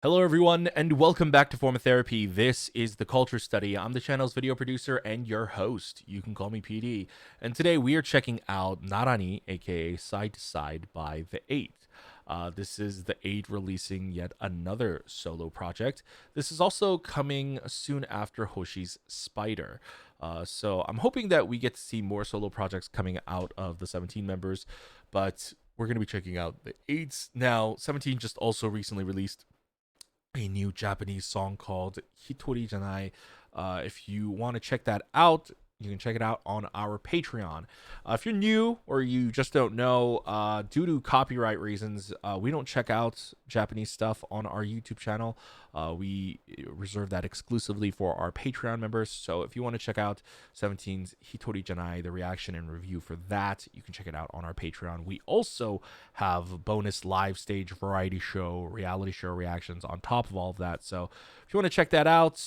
Hello everyone and welcome back to Form of Therapy. This is the Culture Study. I'm the channel's video producer and your host. You can call me PD. And today we are checking out Narani, aka Side to Side by The Eight. This is The Eight releasing yet another solo project. This is also coming soon after Hoshi's Spider. So I'm hoping that we get to see more solo projects coming out of the 17 members, but we're going to be checking out The Eights. Now, 17 just also recently released a new Japanese song called Hitori Janai. If you want to check that out, you can check it out on our Patreon. If you're new or you just don't know, due to copyright reasons, we don't check out Japanese stuff on our YouTube channel. We reserve that exclusively for our Patreon members. So if you want to check out 17's Hitori Janai, the reaction and review for that, you can check it out on our Patreon. We also have bonus live stage variety show, reality show reactions on top of all of that. So if you want to check that out,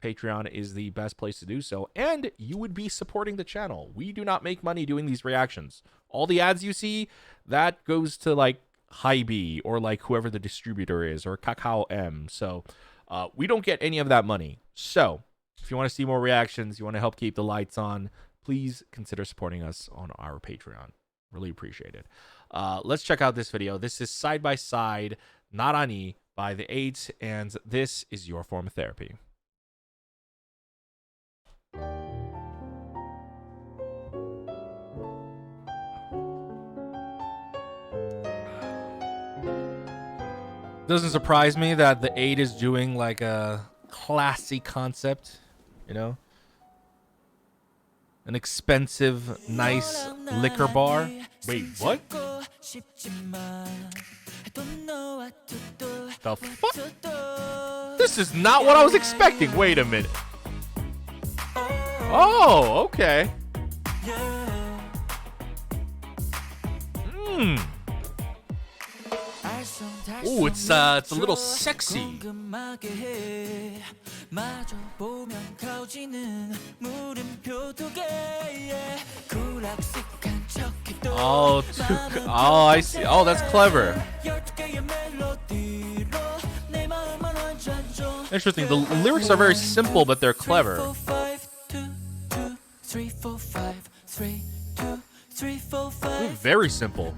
Patreon is the best place to do so, and you would be supporting the channel. We do not make money doing these reactions. All the ads you see, that goes to like Hybe or like whoever the distributor is, or Kakao M. So we don't get any of that money. So if you want to see more reactions, you want to help keep the lights on, please consider supporting us on our Patreon. Really appreciate it. Let's check out this video. This is Side by Side Narani by The Eight, and this is your form of therapy. Doesn't surprise me that The Eight is doing like a classy concept, you know? An expensive, nice liquor bar. Wait, what? The fuck? This is not what I was expecting. Wait a minute. Oh, okay. Oh, it's a little sexy. Oh, oh, I see. Oh, that's clever. Interesting. The lyrics are very simple, but they're clever. Ooh, very simple.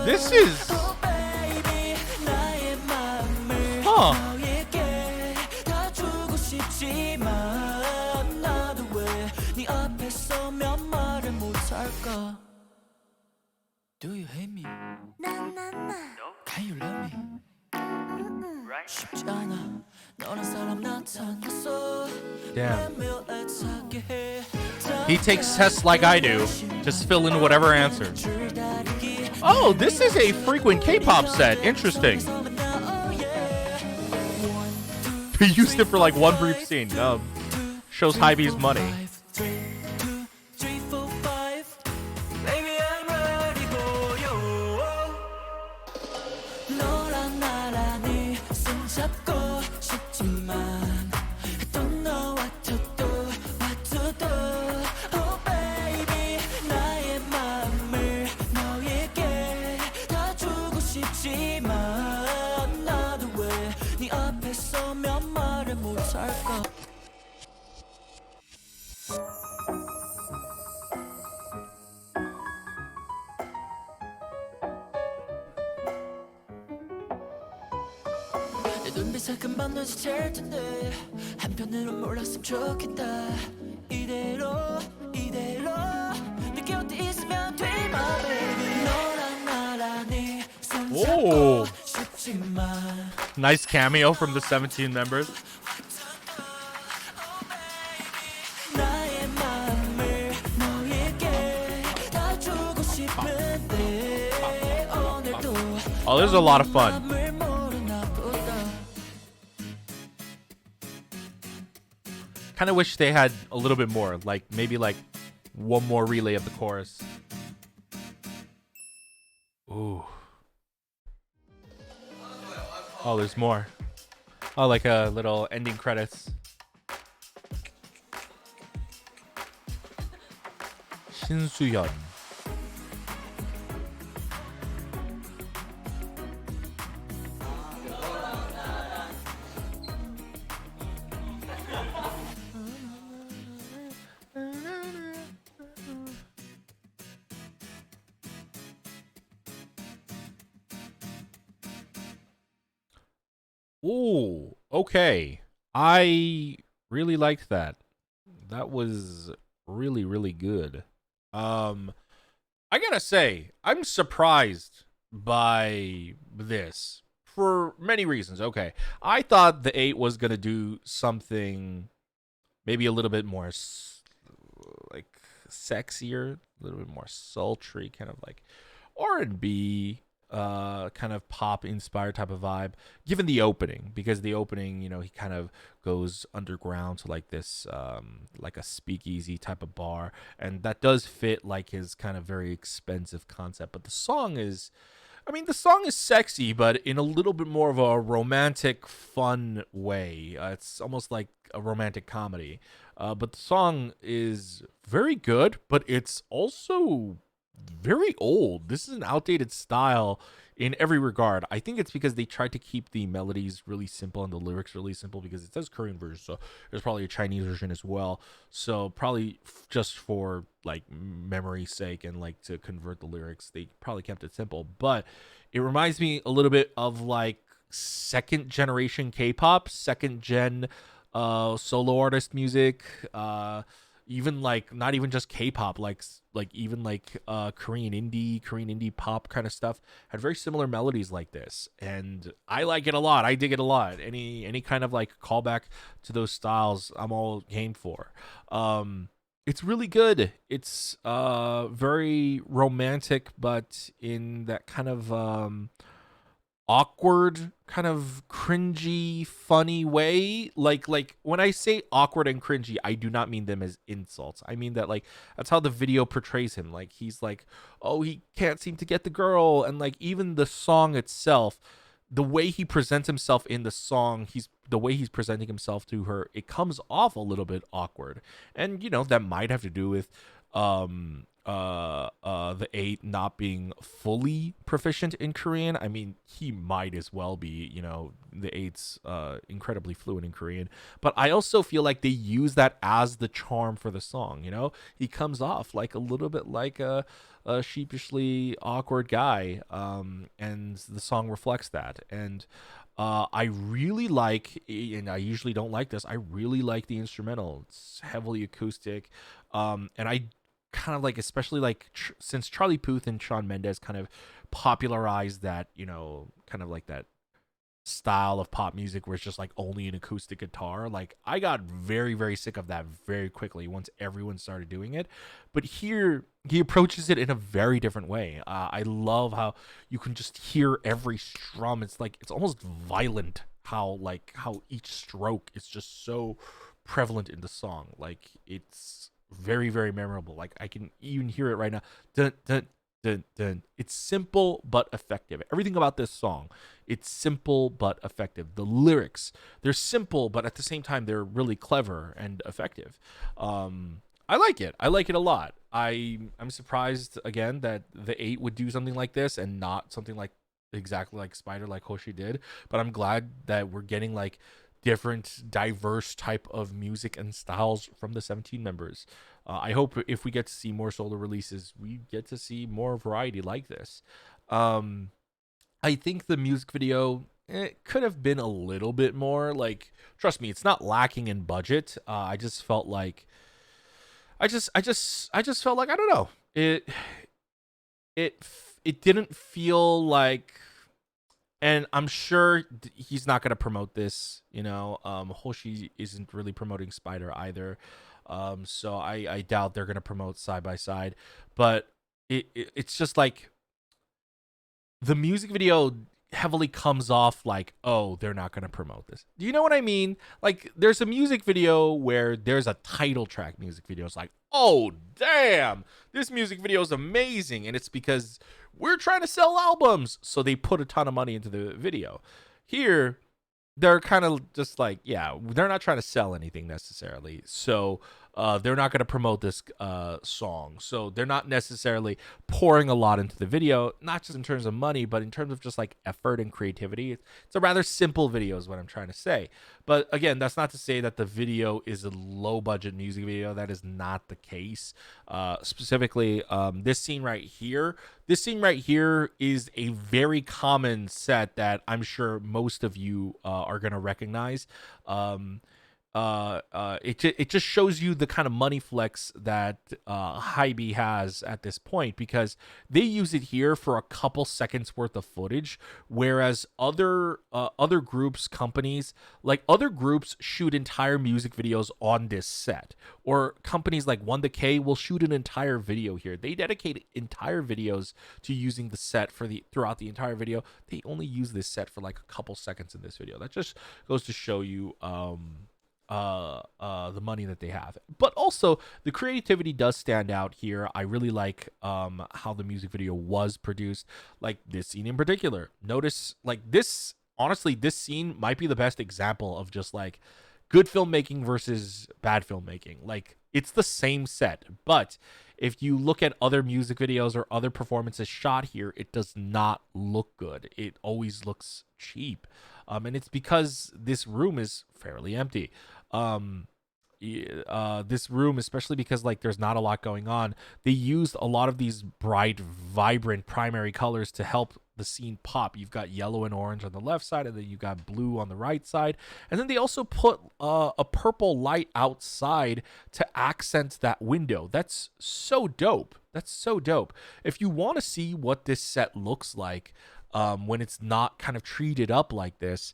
This is... Huh. Do you hate me? Can you love me? 쉽지 않아. 너란 사람 나타났어. Damn. He takes tests like I do. Just fill in whatever answer. Oh, this is a frequent K-pop set. Interesting. He used it for like one brief scene. Shows Hybe's money. 눈빛을 금방 눈치챌 텐데 한편으론 몰랐으면 좋겠다. 이대로 느껴 있으면 돼 my baby. 너랑 나란히 Oh, 손잡고 싶지만 nice cameo from the 17 members. 나의 맘을 너에게 다 주고 싶은데 오늘도 Oh, this is a lot of fun. Kind of wish they had a little bit more, like maybe like one more relay of the chorus. Ooh. Oh, there's more. Oh, like a little ending credits. 신수연. Ooh, okay. I really liked that. That was really, really good. Um, I gotta say, I'm surprised by this for many reasons. Okay, I thought the eight was gonna do something maybe a little bit more like sexier, a little bit more sultry, kind of like R&B, kind of pop inspired type of vibe. Given the opening, because the opening, he kind of goes underground to like this, like a speakeasy type of bar, and that does fit like his kind of very expensive concept. But the song is, I mean, the song is sexy, but in a little bit more of a romantic, fun way. It's almost like a romantic comedy. But the song is very good, but it's also very old. This is an outdated style in every regard. I think it's because they tried to keep the melodies really simple and the lyrics really simple, because it says Korean version, so there's probably a Chinese version as well. So probably just for like memory's sake and like to convert the lyrics, they probably kept it simple. But it reminds me a little bit of like second generation K-pop, second gen solo artist music, even like not even just K-pop, like even like Korean indie pop kind of stuff had very similar melodies like this, and I like it a lot. I dig it a lot. Any kind of like callback to those styles, I'm all game for. It's really good. It's very romantic, but in that kind of awkward, kind of cringy, funny way. Like when I say awkward and cringy, I do not mean them as insults. I mean that like that's how the video portrays him. Like he's like, oh, he can't seem to get the girl, and like even the song itself, the way he presents himself in the song, the way he's presenting himself to her, it comes off a little bit awkward. And that might have to do with the eight not being fully proficient in Korean. I mean, he might as well be, the eight's incredibly fluent in Korean. But I also feel like they use that as the charm for the song. He comes off like a little bit like a sheepishly awkward guy, and the song reflects that. And I really like, and I usually don't like this, I really like the instrumental. It's heavily acoustic, and I kind of like, especially like since Charlie Puth and Shawn Mendes kind of popularized that, kind of like that style of pop music where it's just like only an acoustic guitar. Like I got very, very sick of that very quickly once everyone started doing it. But here he approaches it in a very different way. I love how you can just hear every strum. It's like, it's almost violent how each stroke is just so prevalent in the song. Like it's very, very memorable. Like I can even hear it right now. Dun, dun, dun, dun. It's simple but effective. Everything about this song, it's simple but effective. The lyrics, they're simple, but at the same time, they're really clever and effective. I like it. I like it a lot. I'm surprised again that the eight would do something like this and not something like exactly like Spider, like Hoshi did. But I'm glad that we're getting like different, diverse type of music and styles from the 17 members. I hope if we get to see more solo releases, we get to see more variety like this. I think the music video, it could have been a little bit more like, trust me, it's not lacking in budget. I just felt like, I just felt like, I don't know, it didn't feel like, and I'm sure he's not going to promote this, Hoshi isn't really promoting Spider either. So I doubt they're going to promote side by side, but it's just like the music video heavily comes off like, oh, they're not going to promote this. Do you know what I mean? Like there's a music video where there's a title track music video. It's like, oh, damn, this music video is amazing. And it's because we're trying to sell albums. So they put a ton of money into the video. Here, they're kind of just like, yeah, they're not trying to sell anything necessarily. So they're not going to promote this song. So they're not necessarily pouring a lot into the video, not just in terms of money, but in terms of just like effort and creativity. It's a rather simple video, is what I'm trying to say. But again, that's not to say that the video is a low budget music video. That is not the case. Specifically, this scene right here. This scene right here is a very common set that I'm sure most of you are going to recognize. It just shows you the kind of money flex that Hybe has at this point, because they use it here for a couple seconds worth of footage, whereas other groups, companies, like other groups shoot entire music videos on this set, or companies like One the K will shoot an entire video here. They dedicate entire videos to using the set for the throughout the entire video. They only use this set for like a couple seconds in this video. That just goes to show you the money that they have. But also the creativity does stand out here. I really like how the music video was produced, like this scene in particular. Notice like this, honestly, this scene might be the best example of just like good filmmaking versus bad filmmaking. Like it's the same set, but if you look at other music videos or other performances shot here, it does not look good. It always looks cheap. And it's because this room is fairly empty. Um, this room, especially because like there's not a lot going on, they used a lot of these bright, vibrant primary colors to help the scene pop. You've got yellow and orange on the left side, and then you got blue on the right side, and then they also put a purple light outside to accent that window. That's so dope. That's so dope. If you want to see what this set looks like when it's not kind of treated up like this,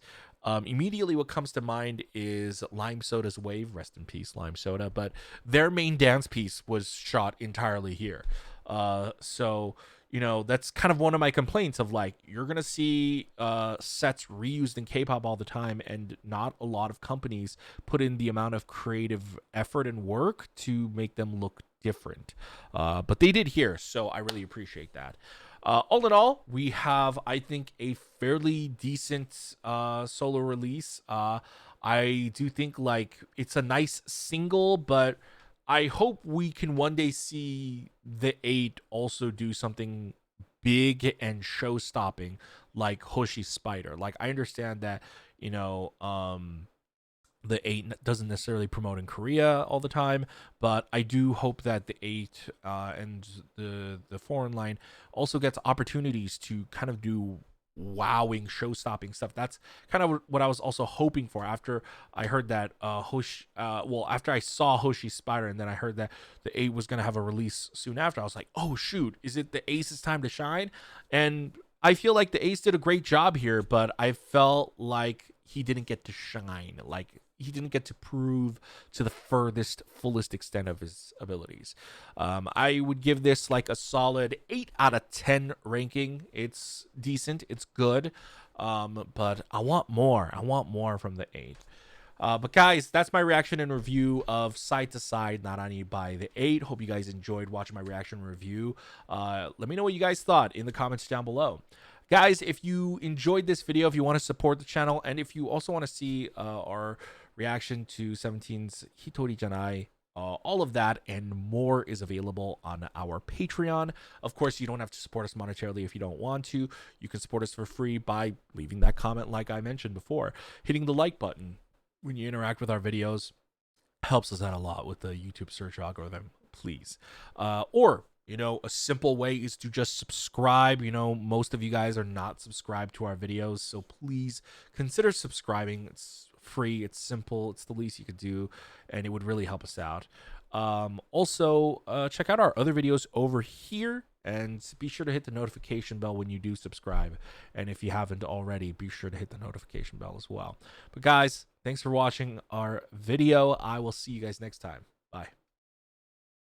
immediately what comes to mind is Lime Soda's Wave. Rest in peace, Lime Soda. But their main dance piece was shot entirely here. So, you know, that's kind of one of my complaints of like, you're going to see sets reused in K-pop all the time, and not a lot of companies put in the amount of creative effort and work to make them look different. But they did here, so I really appreciate that. All in all, we have, I think, a fairly decent solo release. I do think like it's a nice single, but I hope we can one day see the eight also do something big and show stopping like Hoshi's Spider. Like I understand that, you know, the eight doesn't necessarily promote in Korea all the time, but I do hope that the eight and the foreign line also gets opportunities to kind of do wowing, show-stopping stuff. That's kind of what I was also hoping for after I heard that after I saw Hoshi's Spider, and then I heard that the eight was gonna have a release soon after. I was like, oh shoot, is it the Ace's time to shine? And I feel like the Ace did a great job here, but I felt like he didn't get to shine. Like he didn't get to prove to the furthest, fullest extent of his abilities. I would give this like a solid 8 out of 10 ranking. It's decent, it's good, but I want more. I want more from the 8. But guys, that's my reaction and review of Side to Side Narani by the 8. Hope you guys enjoyed watching my reaction and review. Let me know what you guys thought in the comments down below. Guys, if you enjoyed this video, if you want to support the channel, and if you also want to see our reaction to 17's Hitori Janai, all of that and more is available on our Patreon. Of course, you don't have to support us monetarily if you don't want to. You can support us for free by leaving that comment like I mentioned before. Hitting the like button when you interact with our videos helps us out a lot with the YouTube search algorithm, please. Or you know, a simple way is to just subscribe. You know, most of you guys are not subscribed to our videos, so please consider subscribing. It's free, it's simple, it's the least you could do, and it would really help us out. Also, check out our other videos over here, and be sure to hit the notification bell when you do subscribe. And if you haven't already, be sure to hit the notification bell as well. But guys, thanks for watching our video. I will see you guys next time. Bye.